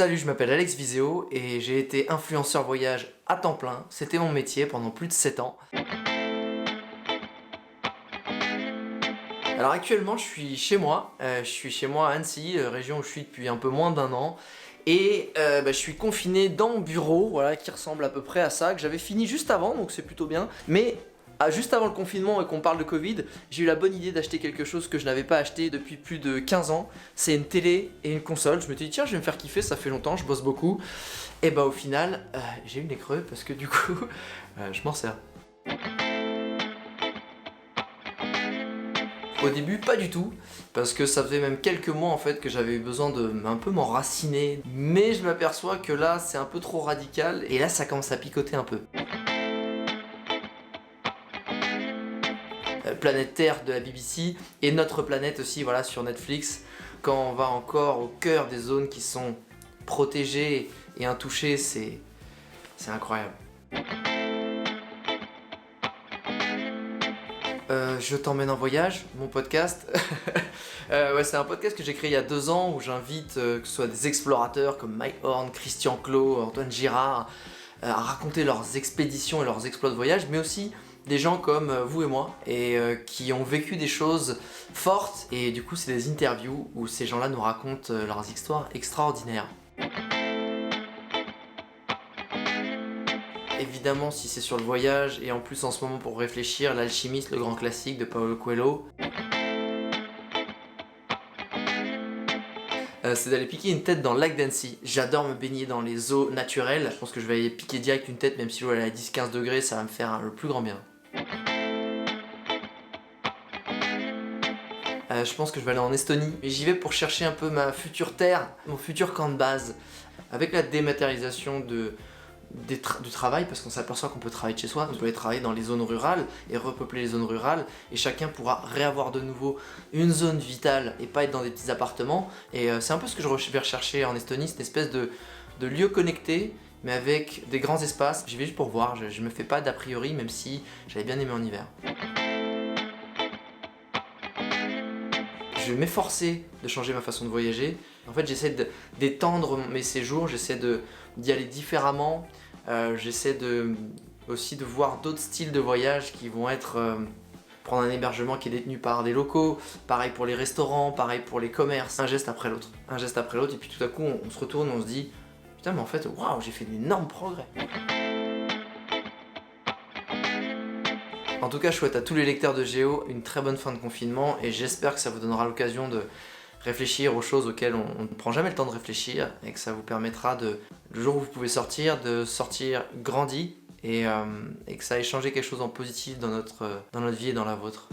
Salut, je m'appelle Alex Viseo et j'ai été influenceur voyage à temps plein. C'était mon métier pendant plus de 7 ans. Alors actuellement, je suis chez moi. À Annecy, région où je suis depuis un peu moins d'un an. Et je suis confiné dans mon bureau, voilà, qui ressemble à peu près à ça, que j'avais fini juste avant, donc c'est plutôt bien. Mais juste avant le confinement et qu'on parle de Covid, j'ai eu la bonne idée d'acheter quelque chose que je n'avais pas acheté depuis plus de 15 ans. C'est une télé et une console. Je me suis dit tiens, je vais me faire kiffer, ça fait longtemps, je bosse beaucoup. Et bah au final, j'ai eu le nez creux parce que du coup, je m'en sers. Au début, pas du tout, parce que ça faisait même quelques mois en fait que j'avais eu besoin de un peu m'enraciner. Mais je m'aperçois que là, c'est un peu trop radical et là, ça commence à picoter un peu. Planète Terre de la BBC et Notre Planète aussi, voilà, sur Netflix. Quand on va encore au cœur des zones qui sont protégées et intouchées, c'est incroyable. Je t'emmène en voyage, mon podcast. Ouais, c'est un podcast que j'ai créé il y a 2 ans où j'invite que ce soit des explorateurs comme Mike Horn, Christian Clot, Antoine Girard à raconter leurs expéditions et leurs exploits de voyage, mais aussi des gens comme vous et moi et qui ont vécu des choses fortes. Et du coup, c'est des interviews où ces gens-là nous racontent leurs histoires extraordinaires. Évidemment, si c'est sur le voyage, et en plus en ce moment pour réfléchir, L'Alchimiste, le grand classique de Paulo Coelho. C'est d'aller piquer une tête dans le lac d'Annecy. J'adore me baigner dans les eaux naturelles. Je pense que je vais aller piquer direct une tête, même si l'eau elle est à 10-15 degrés, ça va me faire le plus grand bien. Je pense que je vais aller en Estonie. Et j'y vais pour chercher un peu ma future terre, mon futur camp de base. Avec la dématérialisation du travail, parce qu'on s'aperçoit qu'on peut travailler de chez soi, on peut aller travailler dans les zones rurales et repeupler les zones rurales, et chacun pourra réavoir de nouveau une zone vitale et pas être dans des petits appartements. Et c'est un peu ce que je vais rechercher en Estonie, cette espèce de lieu connecté, mais avec des grands espaces. J'y vais juste pour voir, je me fais pas d'a priori, même si j'avais bien aimé en hiver. Je vais m'efforcer de changer ma façon de voyager. En fait, j'essaie d'étendre mes séjours, j'essaie d'y aller différemment. J'essaie aussi de voir d'autres styles de voyage qui vont être prendre un hébergement qui est détenu par des locaux, pareil pour les restaurants, pareil pour les commerces, un geste après l'autre, et puis tout à coup on se retourne, on se dit putain mais en fait waouh, j'ai fait d'énormes progrès. En tout cas, je souhaite à tous les lecteurs de Géo une très bonne fin de confinement et j'espère que ça vous donnera l'occasion de réfléchir aux choses auxquelles on ne prend jamais le temps de réfléchir et que ça vous permettra le jour où vous pouvez sortir, de sortir grandi et que ça ait changé quelque chose en positif dans notre vie et dans la vôtre.